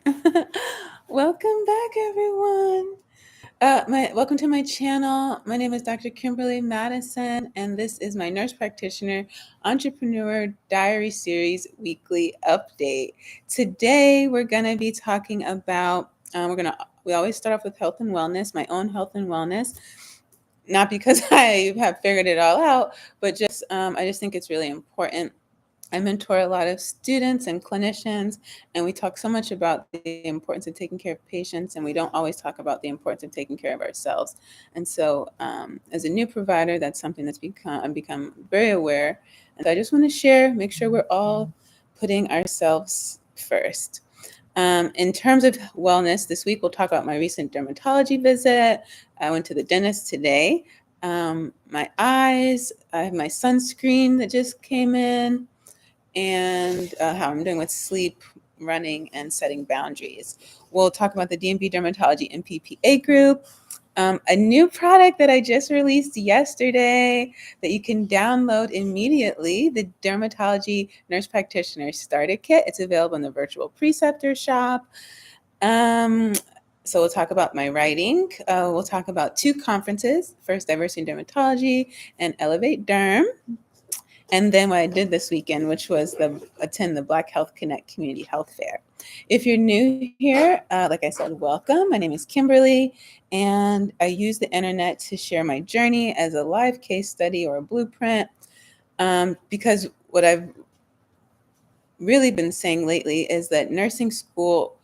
Welcome back, everyone. Welcome to my channel. My name is Dr. Kimberly Madison, and this is my Nurse Practitioner Entrepreneur Diary Series weekly update. Today, we're going to be talking about, we always start off with health and wellness, my own health and wellness. Not because I have figured it all out, but I just think it's really important. I mentor a lot of students and clinicians, and we talk so much about the importance of taking care of patients, and we don't always talk about the importance of taking care of ourselves. And so, as a new provider, that's something I've become very aware. And so I just want to share, make sure we're all putting ourselves first. In terms of wellness, this week we'll talk about my recent dermatology visit. I went to the dentist today. My eyes, I have my sunscreen that just came in, and how I'm doing with sleep, running, and setting boundaries. We'll talk about the DMV Dermatology MPPA group, a new product that I just released yesterday that you can download immediately, the Dermatology Nurse Practitioner Starter Kit. It's available in the virtual preceptor shop. So we'll talk about my writing. We'll talk about two conferences, first Diversity in Dermatology and Elevate Derm. And then what I did this weekend, which was attend the Black Health Connect Community Health Fair. If you're new here, like I said, welcome. My name is Kimberly, and I use the internet to share my journey as a live case study or a blueprint, because what I've really been saying lately is that nursing school,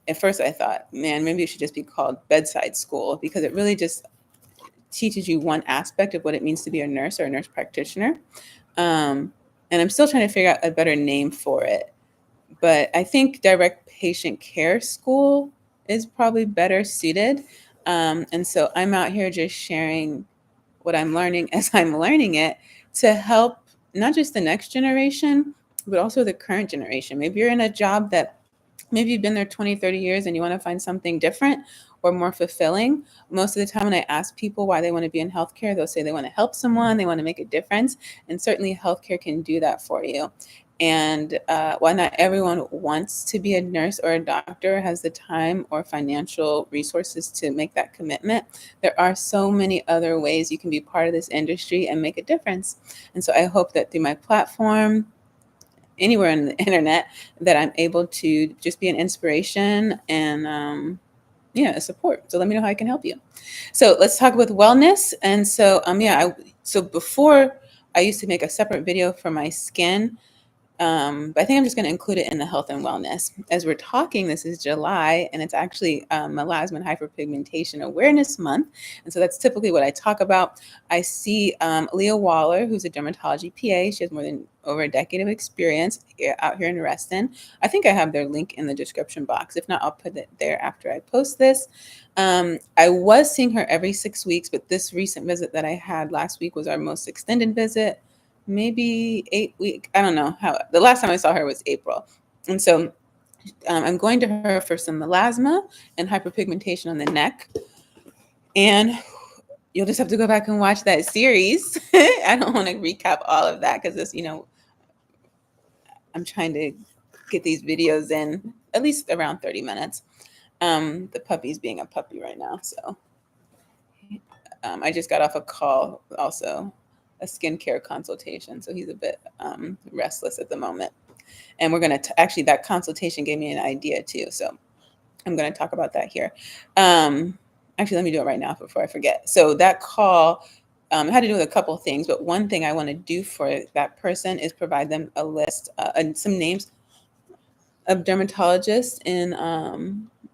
at first I thought, man, maybe it should just be called bedside school, because it really just teaches you one aspect of what it means to be a nurse or a nurse practitioner. And I'm still trying to figure out a better name for it. But I think direct patient care school is probably better suited. And so I'm out here just sharing what I'm learning as I'm learning it to help not just the next generation, but also the current generation. Maybe you're in a job that maybe you've been there 20, 30 years and you want to find something different or more fulfilling. Most of the time when I ask people why they want to be in healthcare, they'll say they want to help someone, they want to make a difference. And certainly healthcare can do that for you. And while not everyone wants to be a nurse or a doctor, has the time or financial resources to make that commitment, there are so many other ways you can be part of this industry and make a difference. And so I hope that through my platform, anywhere on the internet, that I'm able to just be an inspiration and a support. So let me know how I can help you. So let's talk about wellness. And so so before I used to make a separate video for my skin. But I think I'm just going to include it in the health and wellness. As we're talking, this is July, and it's actually Melasma and Hyperpigmentation Awareness Month. And so that's typically what I talk about. I see Leah Waller, who's a dermatology PA. She has more than over a decade of experience out here in Reston. I think I have their link in the description box. If not, I'll put it there after I post this. I was seeing her every 6 weeks, but this recent visit that I had last week was our most extended visit. Maybe 8 weeks. I don't know how. The last time I saw her was April. And so I'm going to her for some melasma and hyperpigmentation on the neck. And you'll just have to go back and watch that series. I don't want to recap all of that because I'm trying to get these videos in at least around 30 minutes. The puppy's being a puppy right now. So I just got off a call also, a skincare consultation. So he's a bit restless at the moment. And we're going to actually, that consultation gave me an idea too. So I'm going to talk about that here. Actually, let me do it right now before I forget. So that call had to do with a couple of things, but one thing I want to do for that person is provide them a list and some names of dermatologists in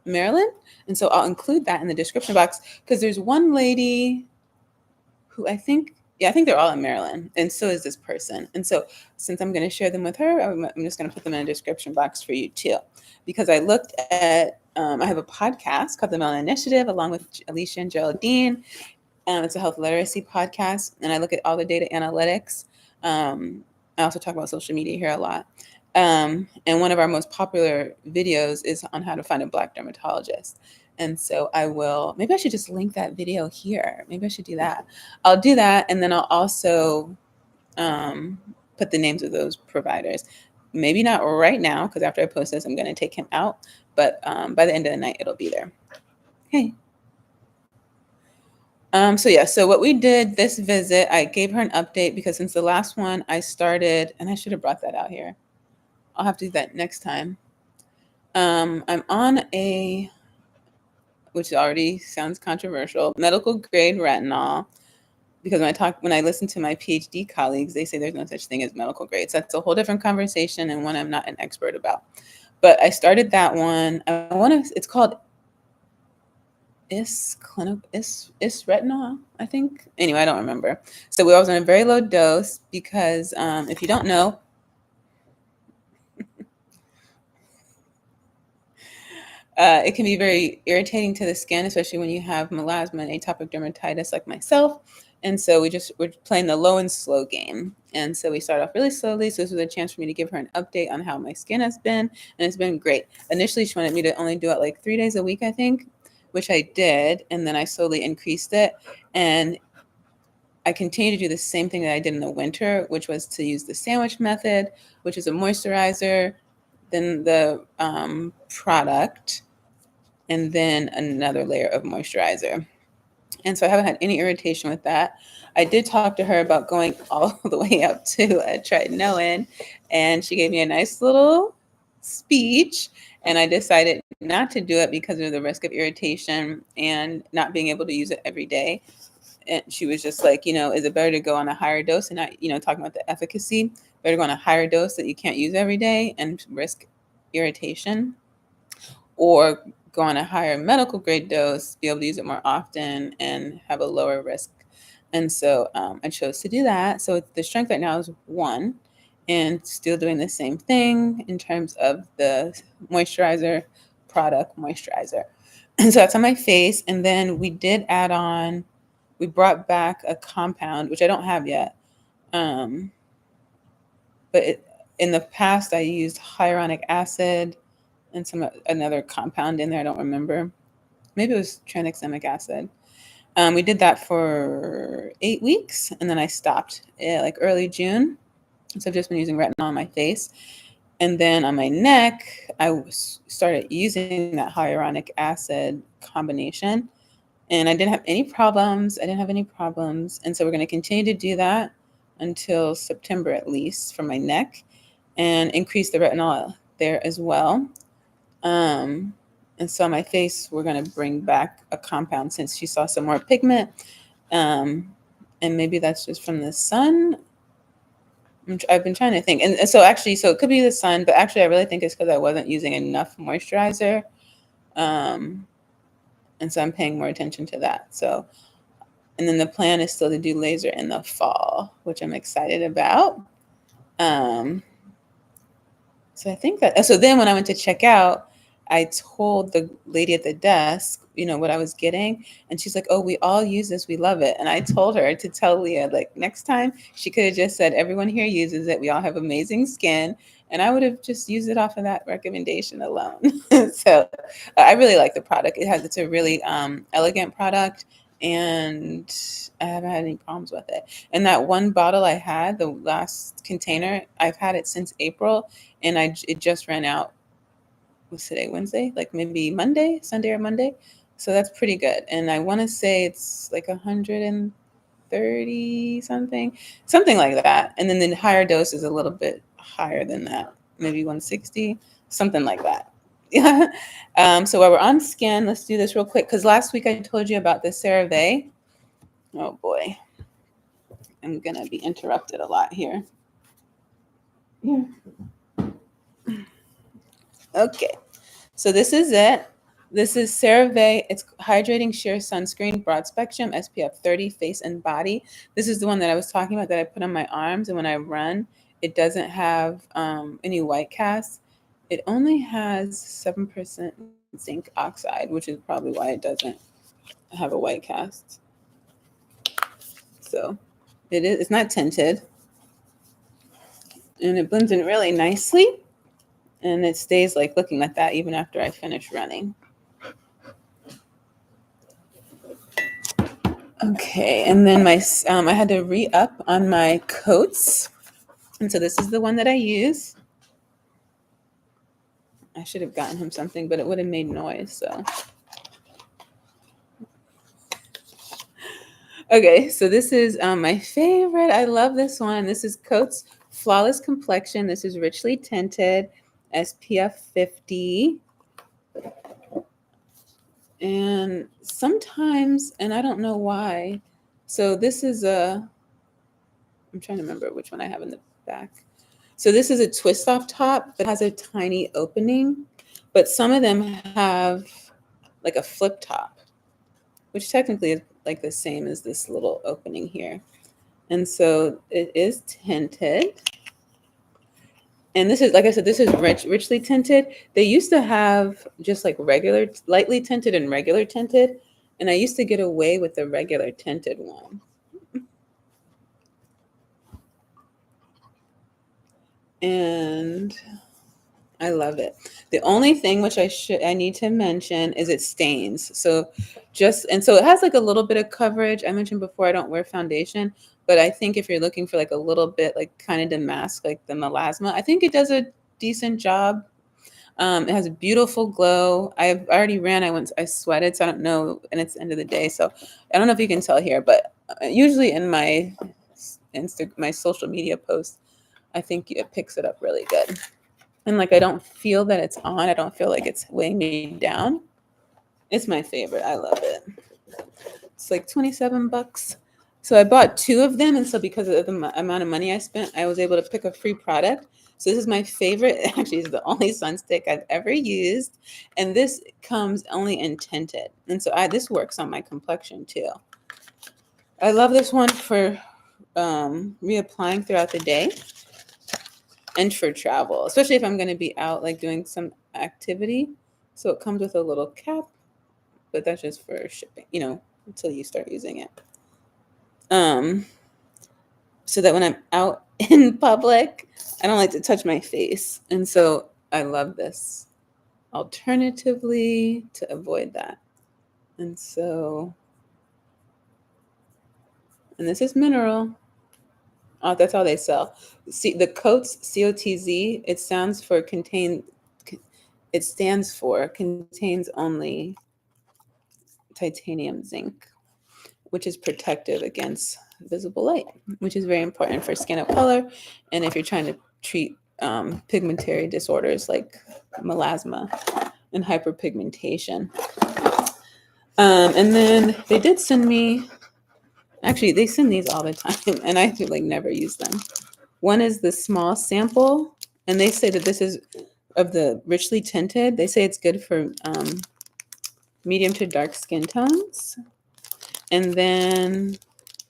Maryland. And so I'll include that in the description box because there's one lady who I think they're all in Maryland, and so is this person. And so since I'm going to share them with her, I'm just going to put them in a description box for you too. Because I looked at, I have a podcast called The Melanin Initiative along with Alicia and Geraldine. It's a health literacy podcast, and I look at all the data analytics. I also talk about social media here a lot. And one of our most popular videos is on how to find a Black dermatologist. And so maybe I should just link that video here. Maybe I should do that. I'll do that. And then I'll also put the names of those providers. Maybe not right now, because after I post this, I'm going to take him out. but by the end of the night, it'll be there. Okay. So what we did this visit, I gave her an update because since the last one I started, and I should have brought that out here. I'll have to do that next time. I'm on a, which already sounds controversial, medical grade retinol, because when I listen to my PhD colleagues, they say there's no such thing as medical grade. So that's a whole different conversation and one I'm not an expert about. But I started that one. It's called is retinol, I think. Anyway, I don't remember. So we was on a very low dose because if you don't know, it can be very irritating to the skin, especially when you have melasma and atopic dermatitis like myself. And so we're playing the low and slow game. And so we started off really slowly. So this was a chance for me to give her an update on how my skin has been. And it's been great. Initially, she wanted me to only do it like 3 days a week, I think, which I did. And then I slowly increased it. And I continue to do the same thing that I did in the winter, which was to use the sandwich method, which is a moisturizer, then the product, and then another layer of moisturizer. And so I haven't had any irritation with that. I did talk to her about going all the way up to a tretinoin, and she gave me a nice little speech. And I decided not to do it because of the risk of irritation and not being able to use it every day. And she was just like, is it better to go on a higher dose and not, talking about the efficacy, better go on a higher dose that you can't use every day and risk irritation, or go on a higher medical grade dose, be able to use it more often and have a lower risk. And so I chose to do that. So the strength right now is 1, and still doing the same thing in terms of the product moisturizer. And so that's on my face. And then we brought back a compound, which I don't have yet. But in the past, I used hyaluronic acid and another compound in there. I don't remember. Maybe it was tranexamic acid. We did that for 8 weeks, and then I stopped like early June. So I've just been using retinol on my face. And then on my neck, I started using that hyaluronic acid combination, and I didn't have any problems. And so we're going to continue to do that until September at least for my neck, and increase the retinol there as well. And so on my face, we're going to bring back a compound since she saw some more pigment. And maybe that's just from the sun. I've been trying to think. And so it could be the sun, but actually I really think it's because I wasn't using enough moisturizer. And so I'm paying more attention to that. So, and then the plan is still to do laser in the fall, which I'm excited about. So I think so then when I went to check out, I told the lady at the desk, what I was getting. And she's like, oh, we all use this. We love it. And I told her to tell Leah, like, next time she could have just said, everyone here uses it. We all have amazing skin. And I would have just used it off of that recommendation alone. So I really like the product. It's a really elegant product. And I haven't had any problems with it. And that one bottle I had, the last container, I've had it since April. And it just ran out. What's today, Wednesday? Like maybe Sunday or Monday. So that's pretty good. And I want to say it's like 130 something like that. And then the higher dose is a little bit higher than that, maybe 160, something like that. Yeah. So while we're on skin, let's do this real quick. Because last week I told you about the CeraVe. Oh boy. I'm going to be interrupted a lot here. Yeah. Okay. So this is it. This is CeraVe. It's hydrating sheer sunscreen, broad spectrum, SPF 30, face and body. This is the one that I was talking about that I put on my arms, and when I run, it doesn't have any white cast. It only has 7% zinc oxide, which is probably why it doesn't have a white cast. So it's not tinted, and it blends in really nicely, and it stays like looking like that even after I finish running. Okay, and then I had to re-up on my coats, and so this is the one that I use. I should have gotten him something, but it would have made noise. So, okay, so this is my favorite. I love this one. This is Coats Flawless Complexion. This is richly tinted, SPF 50. And sometimes, and I don't know why. So this is I'm trying to remember which one I have in the back. So this is a twist off top that has a tiny opening, but some of them have like a flip top, which technically is like the same as this little opening here. And so it is tinted. And this is, like I said, this is richly tinted. They used to have just like regular, lightly tinted and regular tinted. And I used to get away with the regular tinted one. And I love it. The only thing which I need to mention is it stains. So so it has like a little bit of coverage. I mentioned before I don't wear foundation, but I think if you're looking for like a little bit like kind of to mask like the melasma, I think it does a decent job. It has a beautiful glow. I've already ran. I sweated, so I don't know, and it's the end of the day, so I don't know if you can tell here, but usually in my my social media posts, I think it picks it up really good. And like I don't feel that it's on. I don't feel like it's weighing me down. It's my favorite. I love it. It's like $27. So I bought two of them, and so because of the amount of money I spent, I was able to pick a free product. So this is my favorite. Actually, it's the only sunstick I've ever used, and this comes only in tinted, and so this works on my complexion too. I love this one for reapplying throughout the day and for travel, especially if I'm going to be out like doing some activity. So it comes with a little cap, but that's just for shipping, until you start using it. So that when I'm out in public, I don't like to touch my face. And so I love this alternatively to avoid that. And this is mineral. Oh, that's all they sell. See, the Coats COTZ, it stands for contains only titanium zinc, which is protective against visible light, which is very important for skin of color. And if you're trying to treat pigmentary disorders like melasma and hyperpigmentation. And then they did send me, actually, they send these all the time, and I like never use them. One is the small sample, and they say that this is of the richly tinted. They say it's good for medium to dark skin tones. And then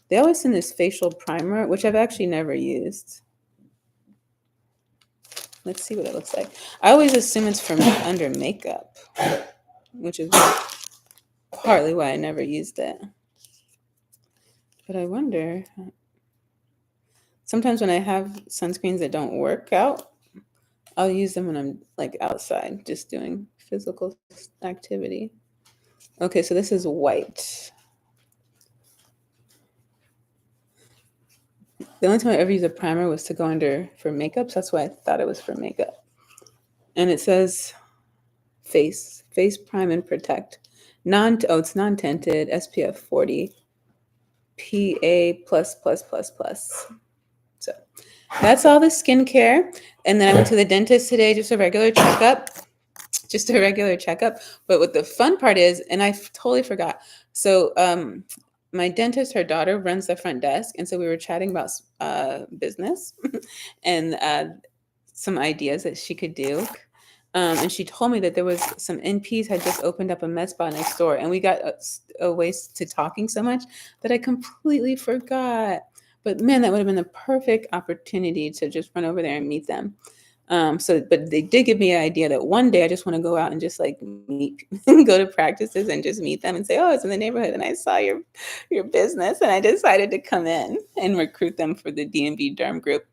they always send this facial primer, which I've actually never used. Let's see what it looks like. I always assume it's from under makeup, which is partly why I never used it. But I wonder, sometimes when I have sunscreens that don't work out, I'll use them when I'm like outside, just doing physical activity. Okay, so this is white. The only time I ever used a primer was to go under for makeup, so that's why I thought it was for makeup. And it says face prime and protect. It's non-tinted, SPF 40, PA++++. So that's all the skincare. And then I went to the dentist today, just a regular checkup. But what the fun part is, and I totally forgot. So my dentist, her daughter runs the front desk. And so we were chatting about business and some ideas that she could do. And she told me that there was some NPs had just opened up a med spa next door. And we got away to talking so much that I completely forgot. But man, that would have been the perfect opportunity to just run over there and meet them. But they did give me an idea that one day I just want to go out and just like meet, go to practices and just meet them and say, oh, it's in the neighborhood. And I saw your business and I decided to come in and recruit them for the DMV Derm group.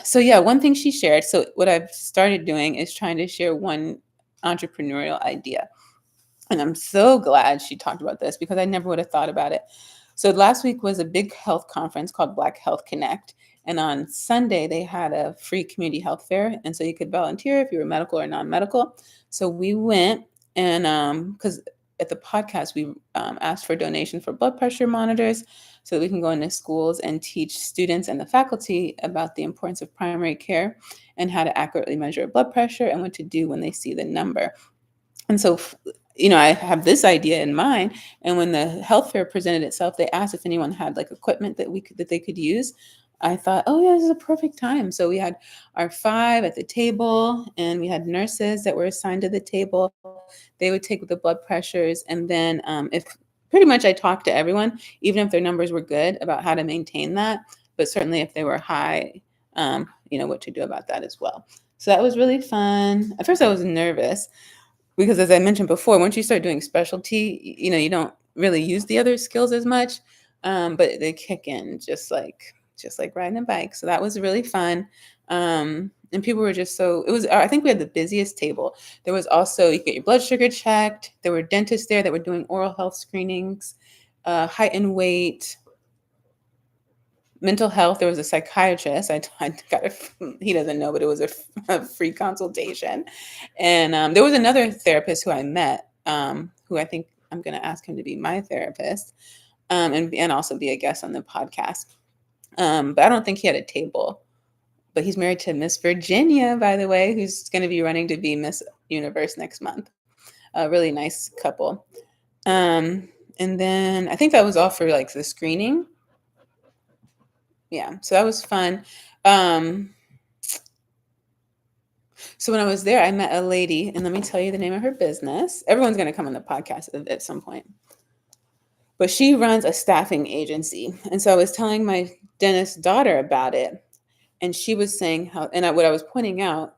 So yeah, one thing she shared. So what I've started doing is trying to share one entrepreneurial idea. And I'm so glad she talked about this because I never would have thought about it. So last week was a big health conference called Black Health Connect. And on Sunday, they had a free community health fair. And so you could volunteer if you were medical or non-medical. So we went, and because at the podcast, we asked for donation for blood pressure monitors so that we can go into schools and teach students and the faculty about the importance of primary care and how to accurately measure blood pressure and what to do when they see the number. And so, I have this idea in mind. And when the health fair presented itself, they asked if anyone had like equipment that they could use. I thought, oh yeah, this is a perfect time. So we had our 5 at the table, and we had nurses that were assigned to the table. They would take the blood pressures, and then if pretty much I talked to everyone, even if their numbers were good, about how to maintain that. But certainly if they were high, what to do about that as well. So that was really fun. At first, I was nervous because, as I mentioned before, once you start doing specialty, you don't really use the other skills as much, but they kick in just like riding a bike. So that was really fun. And people were just so, I think we had the busiest table. There was also, you get your blood sugar checked. There were dentists there that were doing oral health screenings, height and weight, mental health. There was a psychiatrist. I got he doesn't know, but it was a free consultation. And there was another therapist who I met, who I think I'm going to ask him to be my therapist, and also be a guest on the podcast. But I don't think he had a table. But he's married to Miss Virginia, by the way, who's going to be running to be Miss Universe next month. A really nice couple. And then I think that was all for like the screening. Yeah, so that was fun. So when I was there, I met a lady, and let me tell you the name of her business. Everyone's going to come on the podcast at some point. But she runs a staffing agency. And so I was telling my dentist daughter about it, and she was saying what I was pointing out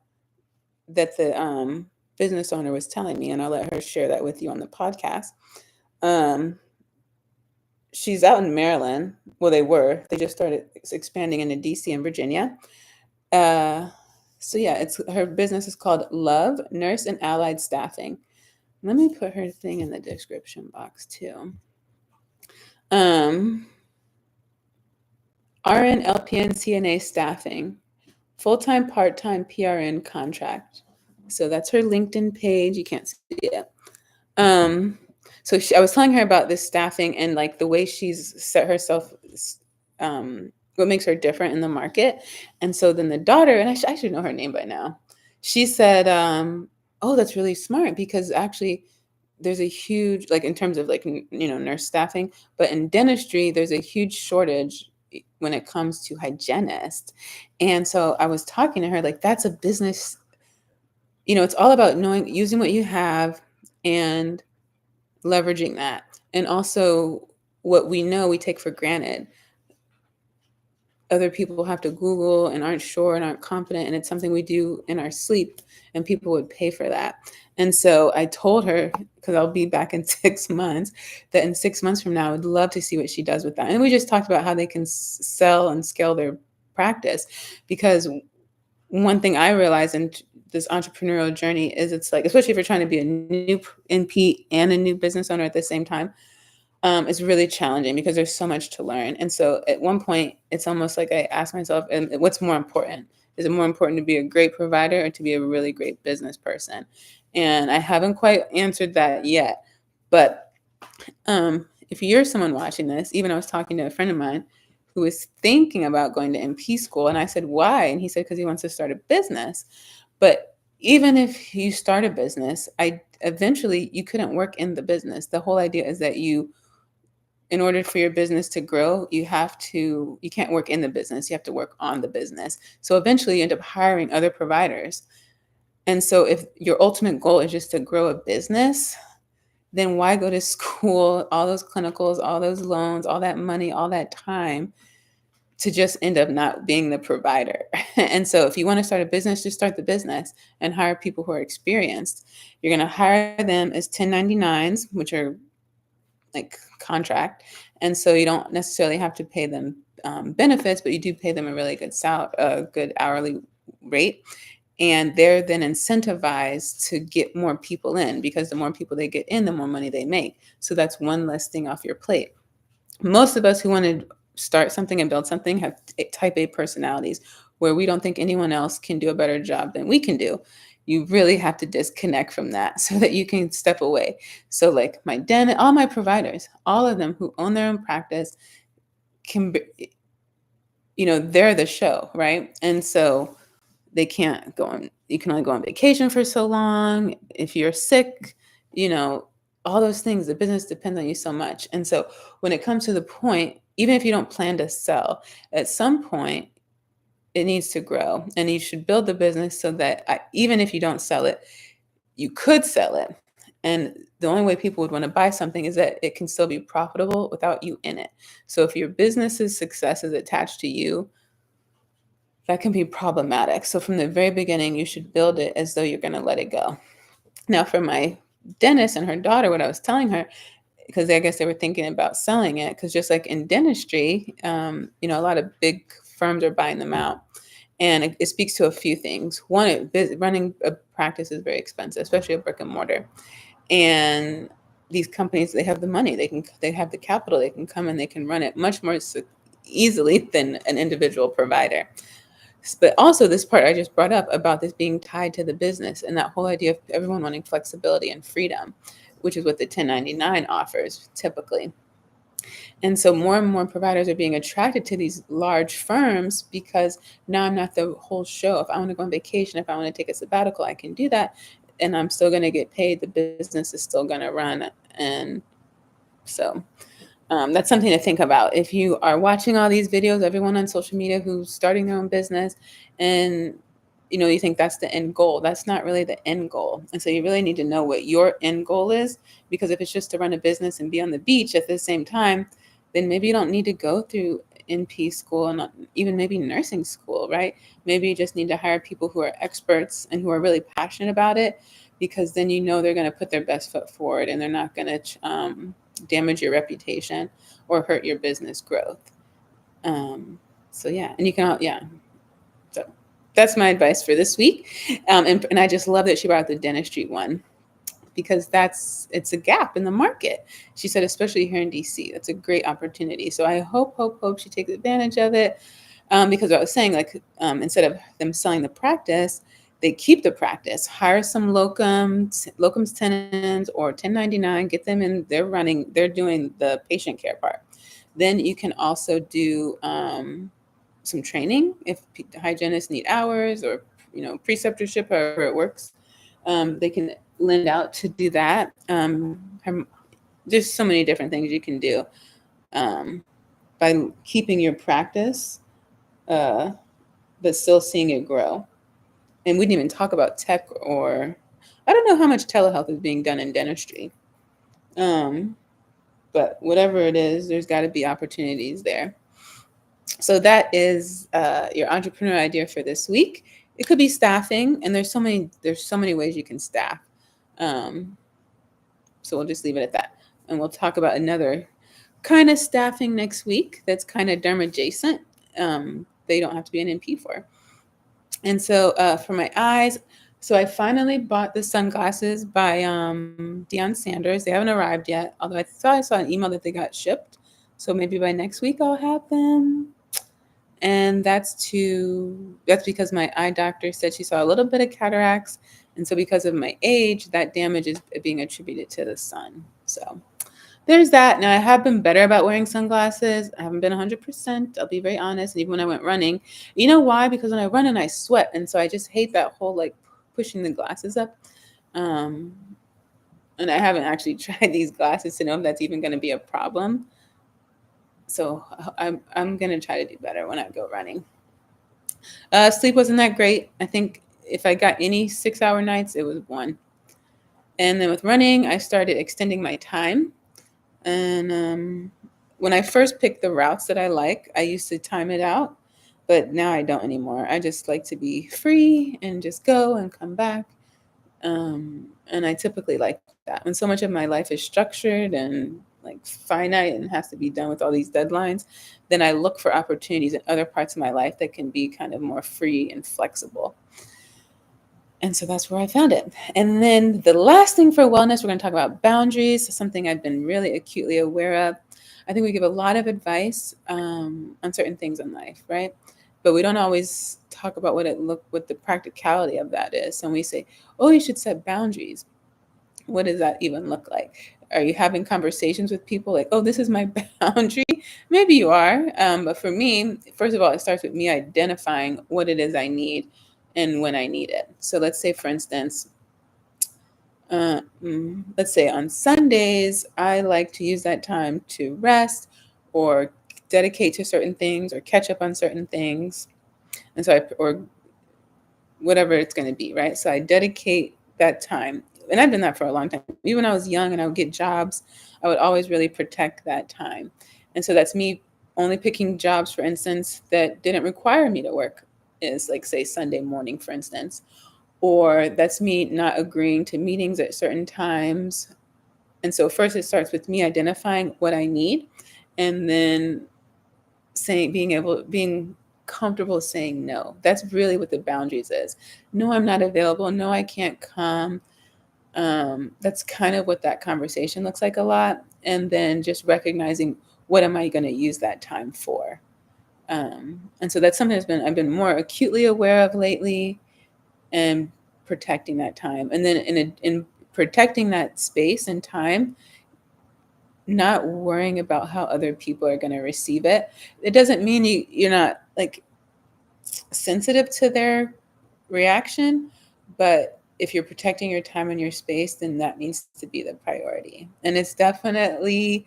that the business owner was telling me, and I'll let her share that with you on the podcast. She's out in Maryland. Well, they just started expanding into DC and Virginia. So yeah, her business is called Love Nurse and Allied Staffing. Let me put her thing in the description box too. RN, LPN, CNA staffing, full-time, part-time, PRN contract. So that's her LinkedIn page. You can't see it. So I was telling her about this staffing and like the way she's set herself, what makes her different in the market. And so then the daughter, and I should know her name by now, she said, oh, that's really smart, because actually there's a huge, like in terms of like, nurse staffing, but in dentistry, there's a huge shortage when it comes to hygienists. And so I was talking to her, like, that's a business, it's all about using what you have and leveraging that. And also what we know we take for granted. Other people have to Google and aren't sure and aren't confident, and it's something we do in our sleep, and people would pay for that. And so I told her, because I'll be back in 6 months, that in 6 months from now, I would love to see what she does with that. And we just talked about how they can sell and scale their practice, because one thing I realized in this entrepreneurial journey is it's like, especially if you're trying to be a new NP and a new business owner at the same time, it's really challenging because there's so much to learn. And so at one point, it's almost like I asked myself, what's more important? Is it more important to be a great provider or to be a really great business person? And I haven't quite answered that yet. But if you're someone watching this, even I was talking to a friend of mine who was thinking about going to NP school. And I said, why? And he said, because he wants to start a business. But even if you start a business, eventually you couldn't work in the business. The whole idea is that in order for your business to grow, you can't work in the business. You have to work on the business. So eventually you end up hiring other providers. And so if your ultimate goal is just to grow a business, then why go to school, all those clinicals, all those loans, all that money, all that time to just end up not being the provider? And so if you want to start a business, just start the business and hire people who are experienced. You're going to hire them as 1099s, which are like contract. And so you don't necessarily have to pay them benefits, but you do pay them a really good hourly rate. And they're then incentivized to get more people in, because the more people they get in, the more money they make. So that's one less thing off your plate. Most of us who want to start something and build something have type A personalities where we don't think anyone else can do a better job than we can do. You really have to disconnect from that so that you can step away. So like my dentist, all my providers, all of them who own their own practice can be, they're the show, right? And so they can't go on, you can only go on vacation for so long. If you're sick, you know, all those things, the business depends on you so much. And so when it comes to the point, even if you don't plan to sell, at some point it needs to grow, and you should build the business so that even if you don't sell it, you could sell it. And the only way people would want to buy something is that it can still be profitable without you in it. So if your business's success is attached to you, that can be problematic. So from the very beginning, you should build it as though you're going to let it go. Now, for my dentist and her daughter, what I was telling her, because I guess they were thinking about selling it, because just like in dentistry, a lot of big firms are buying them out. And it speaks to a few things. One, running a practice is very expensive, especially a brick and mortar. And these companies, they have the money, they have the capital, they can come and they can run it much more easily than an individual provider. But also this part I just brought up about this being tied to the business and that whole idea of everyone wanting flexibility and freedom, which is what the 1099 offers typically. And so more and more providers are being attracted to these large firms because now I'm not the whole show. If I want to go on vacation, if I want to take a sabbatical, I can do that. And I'm still going to get paid. The business is still going to run. And so that's something to think about. If you are watching all these videos, everyone on social media who's starting their own business, and you think that's the end goal, that's not really the end goal. And so you really need to know what your end goal is, because if it's just to run a business and be on the beach at the same time, then maybe you don't need to go through NP school and not even maybe nursing school, right? Maybe you just need to hire people who are experts and who are really passionate about it, because then they're going to put their best foot forward and they're not going to damage your reputation or hurt your business growth. So yeah, and you can, so that's my advice for this week. And I just love that she brought up the dentistry one, because it's a gap in the market. She said, especially here in DC, that's a great opportunity. So I hope she takes advantage of it. Because what I was saying, like, instead of them selling the practice, they keep the practice, hire some locums tenens or 1099, get them in, they're doing the patient care part. Then you can also do some training if hygienists need hours, or preceptorship, however it works. They can lend out to do that. There's so many different things you can do by keeping your practice, but still seeing it grow. And we didn't even talk about tech, or I don't know how much telehealth is being done in dentistry. But whatever it is, there's got to be opportunities there. So that is your entrepreneur idea for this week. It could be staffing, and there's so many ways you can staff. So we'll just leave it at that. And we'll talk about another kind of staffing next week that's kind of derm adjacent. They don't have to be an NP for. And so for my eyes, so I finally bought the sunglasses by Deion Sanders. They haven't arrived yet, although I saw an email that they got shipped. So maybe by next week I'll have them. And that's because my eye doctor said she saw a little bit of cataracts. And so because of my age, that damage is being attributed to the sun. So there's that. Now, I have been better about wearing sunglasses. I haven't been 100%. I'll be very honest. And even when I went running, you know why? Because when I run and I sweat. And so I just hate that whole like pushing the glasses up. And I haven't actually tried these glasses to know if that's even going to be a problem. So I'm going to try to do better when I go running. Sleep wasn't that great. I think if I got any 6-hour nights, it was 1. And then with running, I started extending my time. And when I first picked the routes that I like, I used to time it out, but now I don't anymore. I just like to be free and just go and come back. And I typically like that. When so much of my life is structured and like finite and has to be done with all these deadlines, then I look for opportunities in other parts of my life that can be kind of more free and flexible. And so that's where I found it. And then the last thing for wellness, we're going to talk about boundaries, something I've been really acutely aware of. I think we give a lot of advice on certain things in life, right? But we don't always talk about what the practicality of that is. And we say, oh, you should set boundaries. What does that even look like? Are you having conversations with people like, oh, this is my boundary? Maybe you are. But for me, first of all, it starts with me identifying what it is I need and when I need it. So let's say, for instance, let's say on Sundays, I like to use that time to rest or dedicate to certain things or catch up on certain things. And so or whatever it's going to be, right? So I dedicate that time. And I've done that for a long time. Even when I was young and I would get jobs, I would always really protect that time. And so that's me only picking jobs, for instance, that didn't require me to work, is like, say, Sunday morning, for instance. Or that's me not agreeing to meetings at certain times. And so first it starts with me identifying what I need, and then being comfortable saying no. That's really what the boundaries is. No, I'm not available. No, I can't come. That's kind of what that conversation looks like a lot. And then just recognizing, what am I going to use that time for? And so that's something I've been more acutely aware of lately, and protecting that time. And then in protecting that space and time, not worrying about how other people are going to receive it. It doesn't mean you're not like sensitive to their reaction, but if you're protecting your time and your space, then that needs to be the priority. And it's definitely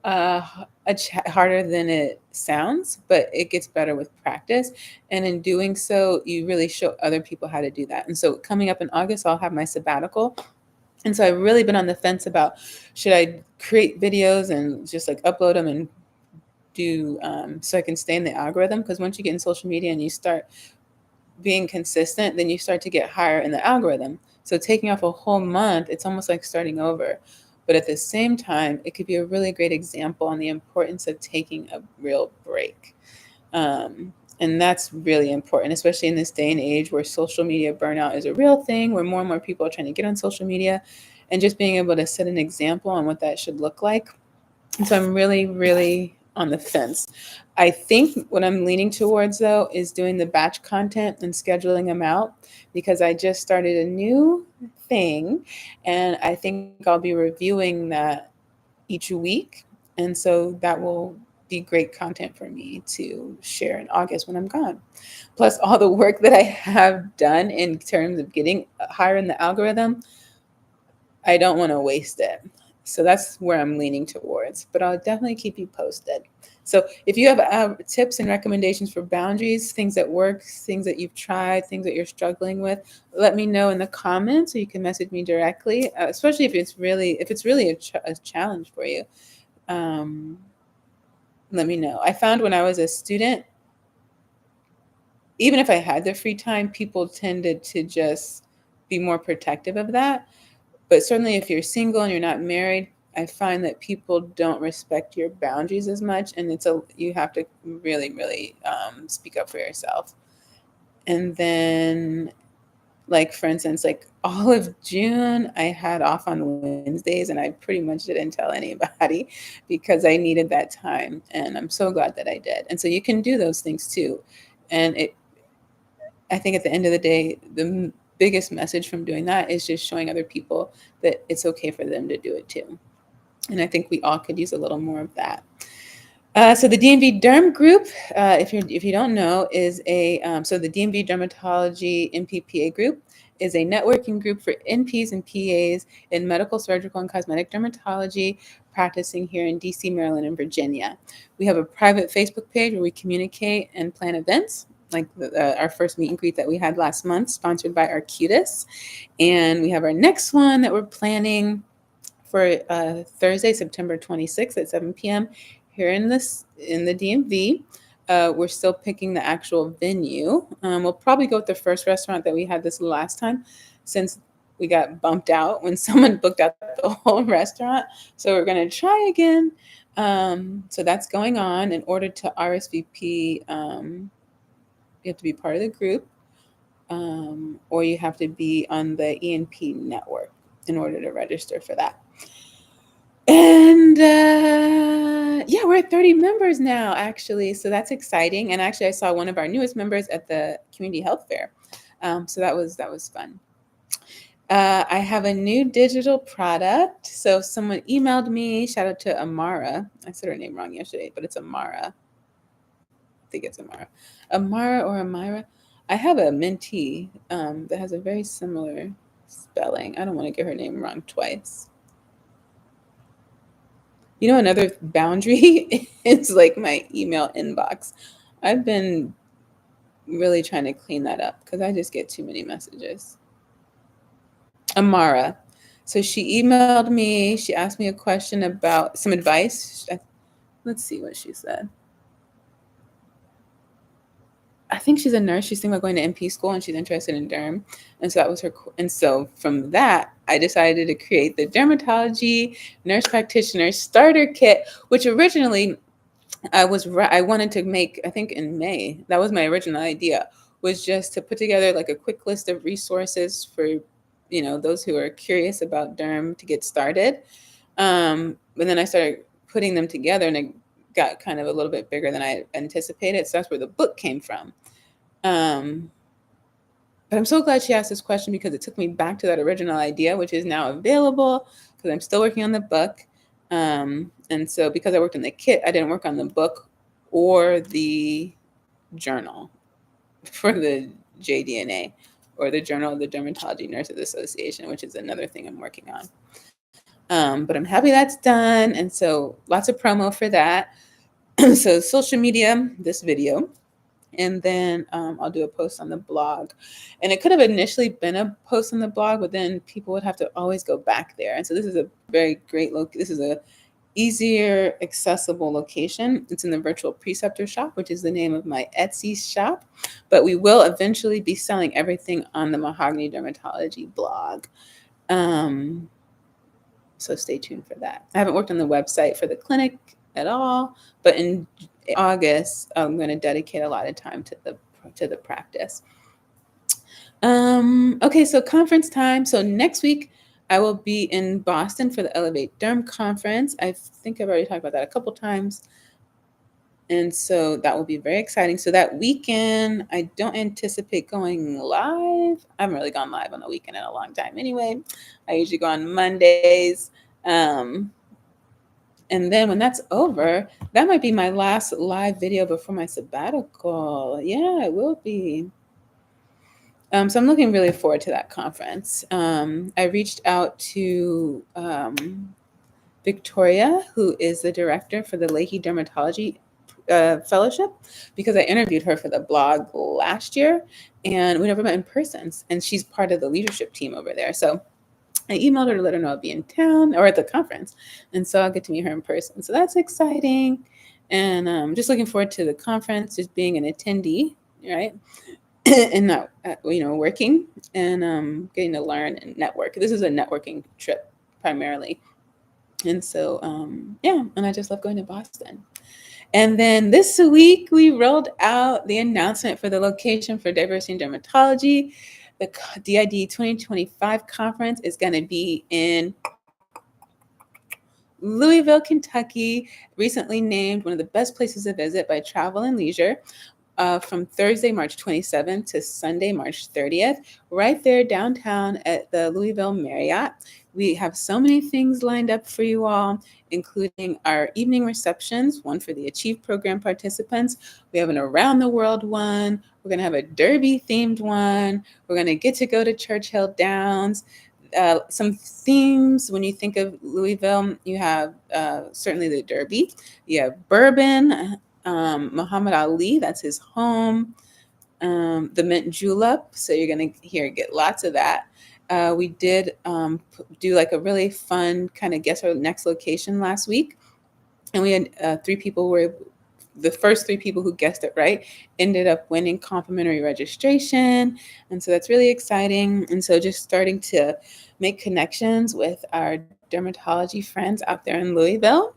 harder than it sounds, but it gets better with practice. And in doing so, you really show other people how to do that. And so coming up in August, I'll have my sabbatical. And so I've really been on the fence about, should I create videos and just like upload them and do so I can stay in the algorithm? Because once you get in social media and you start being consistent, then you start to get higher in the algorithm. So taking off a whole month, it's almost like starting over. But at the same time, it could be a really great example on the importance of taking a real break. And that's really important, especially in this day and age where social media burnout is a real thing, where more and more people are trying to get on social media, and just being able to set an example on what that should look like. And so I'm really, really on the fence. I think what I'm leaning towards, though, is doing the batch content and scheduling them out, because I just started a new thing, and I think I'll be reviewing that each week. And so that will be great content for me to share in August when I'm gone. Plus, all the work that I have done in terms of getting higher in the algorithm, I don't want to waste it. So that's where I'm leaning towards, but I'll definitely keep you posted. So if you have tips and recommendations for boundaries, things that work, things that you've tried, things that you're struggling with, let me know in the comments, or you can message me directly, especially if it's really a challenge for you. Um, Let me know. I found when I was a student, even if I had the free time, people tended to just be more protective of that. But certainly if you're single and you're not married, I find that people don't respect your boundaries as much, and you have to really, really speak up for yourself. And then, like, for instance, like all of June, I had off on Wednesdays, and I pretty much didn't tell anybody because I needed that time. And I'm so glad that I did. And so you can do those things too. And I think at the end of the day, the biggest message from doing that is just showing other people that it's okay for them to do it too. And I think we all could use a little more of that. So the DMV Derm group, if you don't know, is so the DMV Dermatology NPPA group is a networking group for NPs and PAs in medical, surgical, and cosmetic dermatology practicing here in DC, Maryland, and Virginia. We have a private Facebook page where we communicate and plan events, like our first meet and greet that we had last month, sponsored by Arcutis. And we have our next one that we're planning for Thursday, September 26th at 7 p.m. here in the DMV. We're still picking the actual venue. We'll probably go with the first restaurant that we had this last time, since we got bumped out when someone booked out the whole restaurant. So we're going to try again. So that's going on. In order to RSVP, you have to be part of the group, or you have to be on the ENP network in order to register for that. And yeah, we're at 30 members now, actually. So that's exciting. And actually, I saw one of our newest members at the community health fair. So that was fun. I have a new digital product. So someone emailed me. Shout out to Amara. I said her name wrong yesterday, but it's Amara. I think it's Amara. Amara or Amira. I have a mentee that has a very similar spelling. I don't want to get her name wrong twice. You know, another boundary is like my email inbox. I've been really trying to clean that up because I just get too many messages. Amara. So she emailed me. She asked me a question about some advice. Let's see what she said. I think she's a nurse. She's thinking about going to NP school and she's interested in derm. And so that was her. And so from that, I decided to create the Dermatology Nurse Practitioner Starter Kit, which originally I wanted to make, I think in May, that was my original idea, was just to put together like a quick list of resources for, those who are curious about derm to get started. But then I started putting them together and it got kind of a little bit bigger than I anticipated. So that's where the book came from. Um, but I'm so glad she asked this question because it took me back to that original idea, which is now available because I'm still working on the book. And so because I worked on the kit, I didn't work on the book or the journal for the JDNA or the Journal of the Dermatology Nurses Association, which is another thing I'm working on. But I'm happy that's done. And so lots of promo for that. So social media, this video, and then I'll do a post on the blog. And it could have initially been a post on the blog, but then people would have to always go back there. And so this is a very great look. This is a easier, accessible location. It's in the Virtual Preceptor Shop, which is the name of my Etsy shop. But we will eventually be selling everything on the Mahogany Dermatology blog. So stay tuned for that. I haven't worked on the website for the clinic at all, but in August, I'm going to dedicate a lot of time to the practice. Okay, so conference time. So next week, I will be in Boston for the Elevate Derm Conference. I think I've already talked about that a couple times. And so that will be very exciting. So that weekend, I don't anticipate going live. I haven't really gone live on the weekend in a long time anyway. I usually go on Mondays. And then when that's over, that might be my last live video before my sabbatical. Yeah, it will be. So I'm looking really forward to that conference. I reached out to Victoria, who is the director for the Leahy Dermatology Fellowship, because I interviewed her for the blog last year and we never met in person. And she's part of the leadership team over there. So I emailed her to let her know I'll be in town or at the conference. And so I'll get to meet her in person. So that's exciting. And just looking forward to the conference, just being an attendee, right? And not, working and getting to learn and network. This is a networking trip primarily. And so, and I just love going to Boston. And then this week, we rolled out the announcement for the location for Diversity in Dermatology. The DID 2025 conference is going to be in Louisville, Kentucky, recently named one of the best places to visit by Travel and Leisure. From Thursday, March 27th to Sunday, March 30th, right there downtown at the Louisville Marriott. We have so many things lined up for you all, including our evening receptions, one for the Achieve Program participants. We have an Around the World one. We're going to have a Derby themed one. We're going to get to go to Churchill Downs. Some themes when you think of Louisville, you have certainly the Derby. You have bourbon, Muhammad Ali, that's his home. The mint julep, so you're going to get lots of that. We did do like a really fun kind of guess our next location last week. And we had the first 3 people who guessed it right ended up winning complimentary registration. And so that's really exciting. And so just starting to make connections with our dermatology friends out there in Louisville.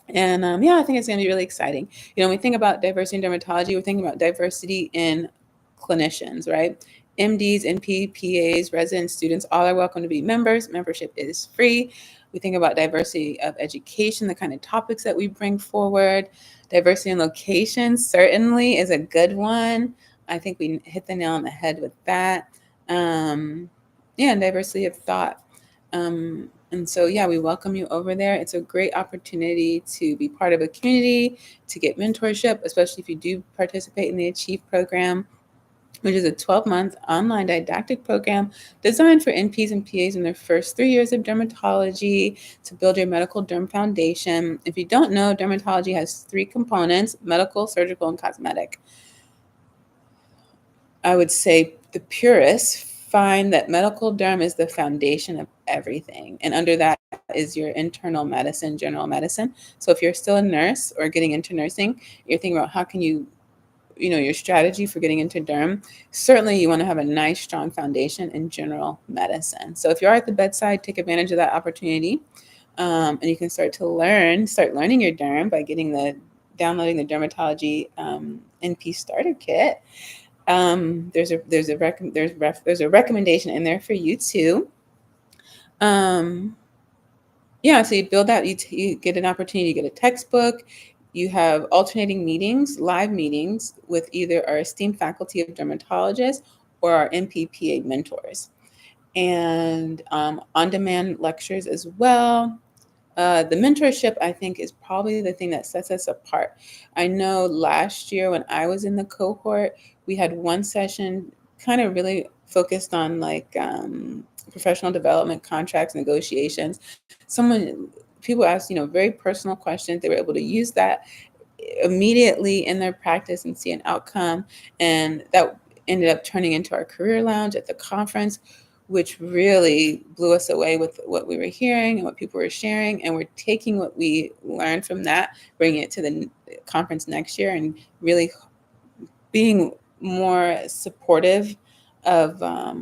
And I think it's going to be really exciting. When we think about diversity in dermatology, we're thinking about diversity in clinicians, right? MDs, NP, PAs, residents, students, all are welcome to be members. Membership is free. We think about diversity of education, the kind of topics that we bring forward. Diversity in location certainly is a good one. I think we hit the nail on the head with that. Yeah, and diversity of thought. And so, yeah, we welcome you over there. It's a great opportunity to be part of a community, to get mentorship, especially if you do participate in the Achieve program, which is a 12-month online didactic program designed for NPs and PAs in their first 3 years of dermatology to build your medical derm foundation. If you don't know, dermatology has 3 components: medical, surgical, and cosmetic. I would say the purists find that medical derm is the foundation of everything. And under that is your internal medicine, general medicine. So if you're still a nurse or getting into nursing, you're thinking about how can you your strategy for getting into derm. Certainly you want to have a nice, strong foundation in general medicine. So if you are at the bedside, take advantage of that opportunity. And you can start learning your derm by downloading the dermatology NP starter kit. There's a recommendation in there for you too. Yeah, so you build out, you get an opportunity to get a textbook. You have alternating meetings, live meetings with either our esteemed faculty of dermatologists or our MPPA mentors, and on-demand lectures as well. The mentorship, I think, is probably the thing that sets us apart. I know last year when I was in the cohort, we had one session kind of really focused on professional development, contracts, negotiations. People asked, very personal questions. They were able to use that immediately in their practice and see an outcome. And that ended up turning into our career lounge at the conference, which really blew us away with what we were hearing and what people were sharing. And we're taking what we learned from that, bringing it to the conference next year, and really being more supportive of our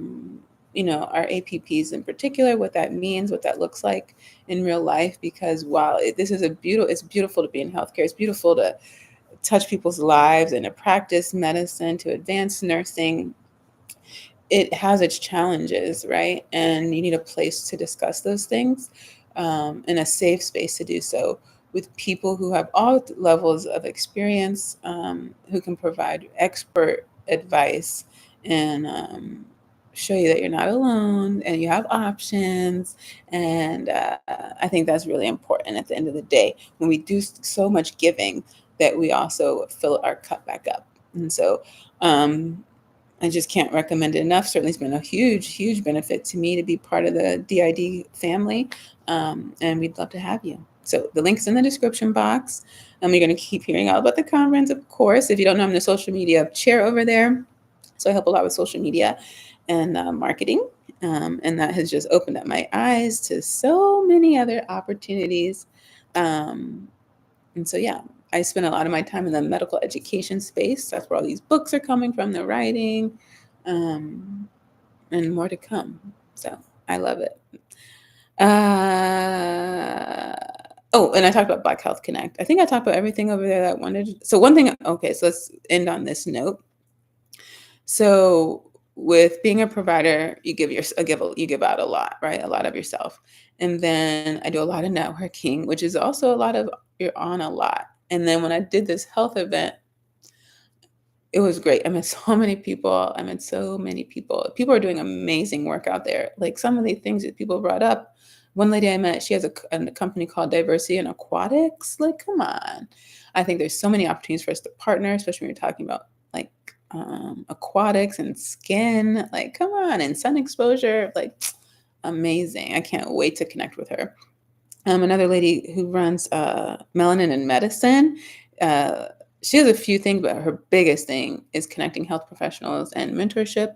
APPs in particular, what that means, what that looks like in real life. Because while it's beautiful to be in healthcare, it's beautiful to touch people's lives and to practice medicine, to advance nursing, it has its challenges, right? And you need a place to discuss those things, and a safe space to do so with people who have all levels of experience, who can provide expert advice and show you that you're not alone and you have options. And I think that's really important at the end of the day when we do so much giving, that we also fill our cup back up. And so, I just can't recommend it enough. Certainly, it's been a huge, huge benefit to me to be part of the DID family, and we'd love to have you. So the link's in the description box. And we're going to keep hearing all about the conference, of course. If you don't know, I'm the social media chair over there. So I help a lot with social media and marketing. And that has just opened up my eyes to so many other opportunities. And so, yeah, I spend a lot of my time in the medical education space. That's where all these books are coming from, the writing, and more to come. So I love it. And I talked about Black Health Connect. I think I talked about everything over there that I wanted. So one thing, okay, so let's end on this note. So with being a provider, you give out a lot, right? A lot of yourself. And then I do a lot of networking, which is also a lot of, you're on a lot. And then when I did this health event, it was great. I met so many people. People are doing amazing work out there. Like some of the things that people brought up. One lady I met, she has a company called Diversity in Aquatics. Like, come on. I think there's so many opportunities for us to partner, especially when you're talking about like aquatics and skin. Like, come on, and sun exposure. Like, amazing. I can't wait to connect with her. Another lady who runs Melanin and Medicine. She has a few things, but her biggest thing is connecting health professionals and mentorship,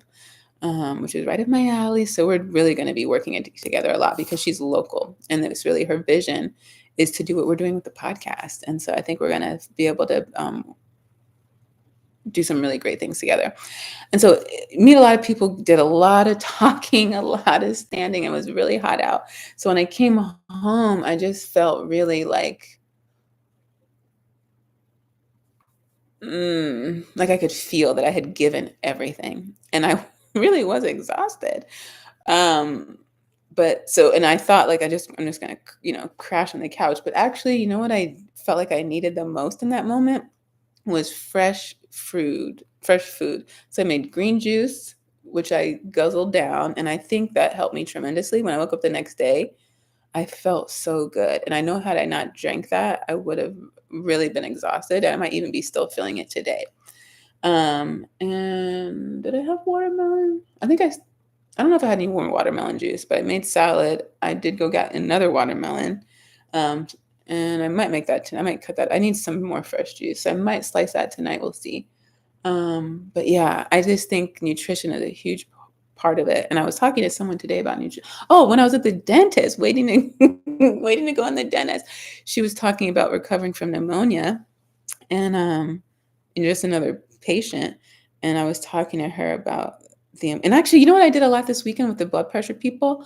which is right up my alley. So we're really going to be working together a lot because she's local, and it's really her vision is to do what we're doing with the podcast. And so I think we're going to be able to do some really great things together. And so meet a lot of people, did a lot of talking, a lot of standing. It was really hot out. So when I came home, I just felt really like I could feel that I had given everything, and I really was exhausted. Um, But so, and I thought like I'm just gonna, crash on the couch. But actually, you know what I felt like I needed the most in that moment was fresh food. So I made green juice, which I guzzled down, and I think that helped me tremendously. When I woke up the next day, I felt so good. And I know had I not drank that, I would have really been exhausted. I might even be still feeling it today. And did I have watermelon? I don't know if I had any more watermelon juice, but I made salad. I did go get another watermelon. Um, and I might make that, I might cut that. I need some more fresh juice. I might slice that tonight. We'll see. But yeah, I just think nutrition is a huge part of it. And I was talking to someone today about nutrition. Oh, when I was at the dentist, waiting to waiting to go in the dentist, she was talking about recovering from pneumonia, and just another patient. And I was talking to her about and actually, you know what I did a lot this weekend with the blood pressure people?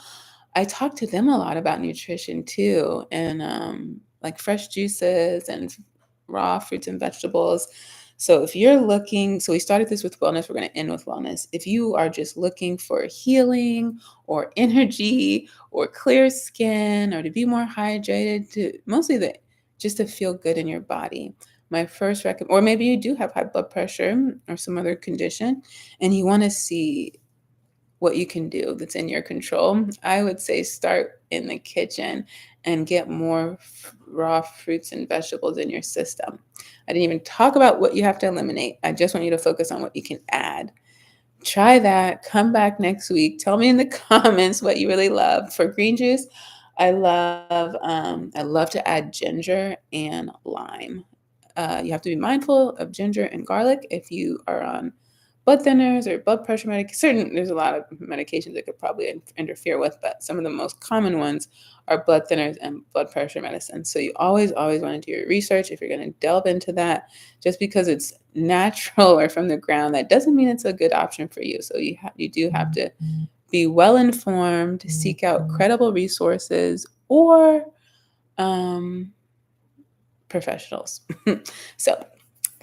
I talked to them a lot about nutrition too, and like fresh juices and raw fruits and vegetables. So if you're looking, so we started this with wellness, we're going to end with wellness. If you are just looking for healing or energy or clear skin or to be more hydrated, to mostly just to feel good in your body, my first or maybe you do have high blood pressure or some other condition, and you want to see what you can do that's in your control, I would say start in the kitchen and get more raw fruits and vegetables in your system. I didn't even talk about what you have to eliminate. I just want you to focus on what you can add. Try that. Come back next week. Tell me in the comments what you really love. For green juice, I love to add ginger and lime. You have to be mindful of ginger and garlic if you are on blood thinners or blood pressure there's a lot of medications that could probably interfere with, but some of the most common ones are blood thinners and blood pressure medicine. So you always want to do your research if you're going to delve into that. Just because it's natural or from the ground, that doesn't mean it's a good option for you. So you do have to be well informed, seek out credible resources or professionals. So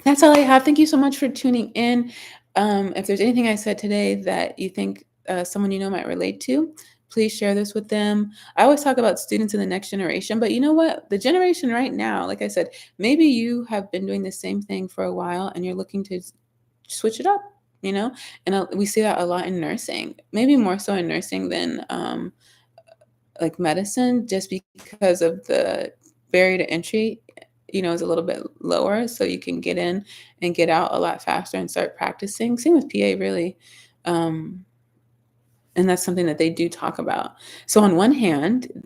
that's all I have. Thank you so much for tuning in. If there's anything I said today that you think someone you know might relate to, please share this with them. I always talk about students in the next generation, but you know what? The generation right now, like I said, maybe you have been doing the same thing for a while and you're looking to switch it up, and we see that a lot in nursing, maybe more so in nursing than like medicine, just because of the barrier to entry, is a little bit lower. So you can get in and get out a lot faster and start practicing. Same with PA, really. And that's something that they do talk about. So on one hand,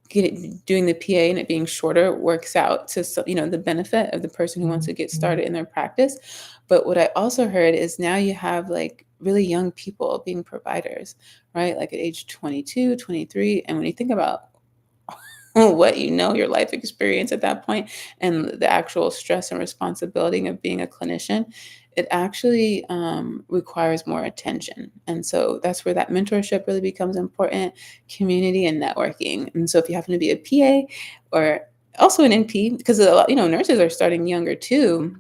doing the PA and it being shorter works out to, the benefit of the person who wants to get started in their practice. But what I also heard is now you have like really young people being providers, right? Like at age 22, 23. And when you think about what your life experience at that point and the actual stress and responsibility of being a clinician, it actually requires more attention. And so that's where that mentorship really becomes important, community and networking. And so if you happen to be a PA or also an NP, because a lot, nurses are starting younger too,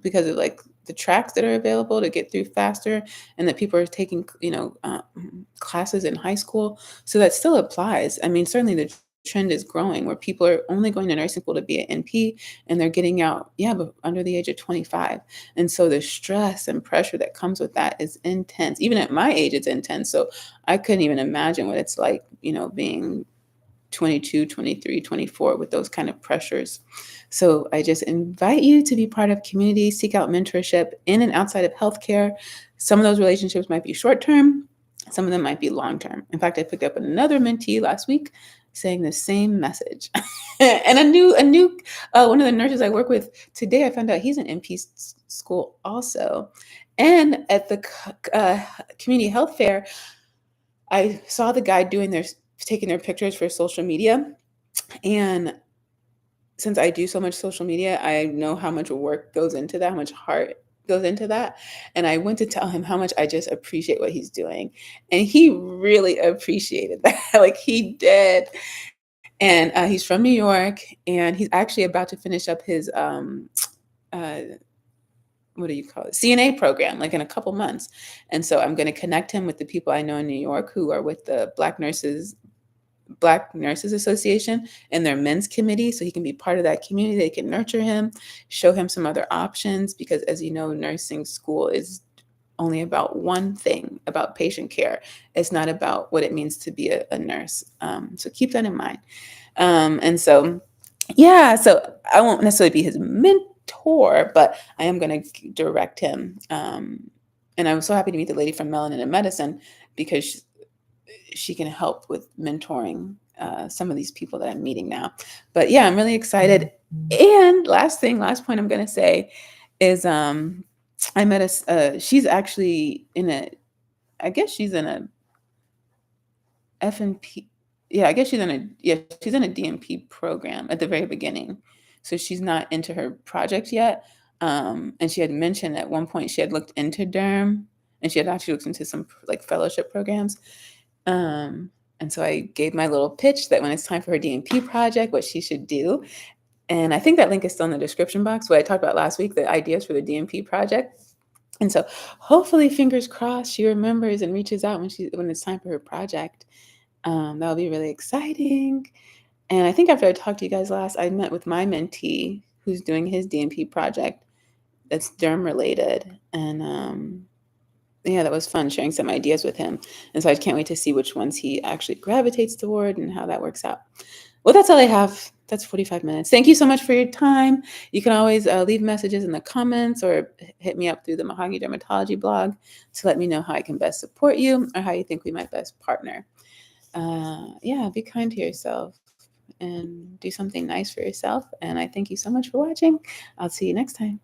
because of like the tracks that are available to get through faster, and that people are taking, classes in high school. So that still applies. I mean, certainly the trend is growing where people are only going to nursing school to be an NP, and they're getting out, but under the age of 25. And so the stress and pressure that comes with that is intense. Even at my age, it's intense. So I couldn't even imagine what it's like, being 22, 23, 24 with those kind of pressures. So I just invite you to be part of community, seek out mentorship in and outside of healthcare. Some of those relationships might be short-term, some of them might be long-term. In fact, I picked up another mentee last week saying the same message. And a new one of the nurses I work with today, I found out he's in NP school also. And at the community health fair, I saw the guy taking their pictures for social media. And since I do so much social media, I know how much work goes into that, how much heart goes into that. And I went to tell him how much I just appreciate what he's doing. And he really appreciated that. Like he did. And he's from New York, and he's actually about to finish up his what do you call it, CNA program, like in a couple months. And so I'm going to connect him with the people I know in New York who are with the Black Nurses Association and their men's committee, so he can be part of that community. They can nurture him, show him some other options, because as you know, nursing school is only about one thing, about patient care. It's not about what it means to be a nurse. So keep that in mind. And so, yeah, so I won't necessarily be his mentor, but I am going to direct him. And I'm so happy to meet the lady from Melanin and Medicine, because she can help with mentoring some of these people that I'm meeting now. But yeah, I'm really excited. And last point I'm going to say is I met she's actually in a, I guess she's in a FNP. Yeah, I guess she's in a DMP program at the very beginning. So she's not into her project yet. And she had mentioned at one point she had looked into derm, and she had actually looked into some like fellowship programs. And so I gave my little pitch that when it's time for her DMP project, what she should do. And I think that link is still in the description box, what I talked about last week, the ideas for the DMP project. And so hopefully, fingers crossed, she remembers and reaches out when it's time for her project. That'll be really exciting. And I think after I talked to you guys last, I met with my mentee who's doing his DMP project that's derm related. And yeah, that was fun sharing some ideas with him. And so I can't wait to see which ones he actually gravitates toward and how that works out. Well, that's all I have. That's 45 minutes. Thank you so much for your time. You can always leave messages in the comments or hit me up through the Mahogany Dermatology blog to let me know how I can best support you or how you think we might best partner. Yeah, be kind to yourself and do something nice for yourself. And I thank you so much for watching. I'll see you next time.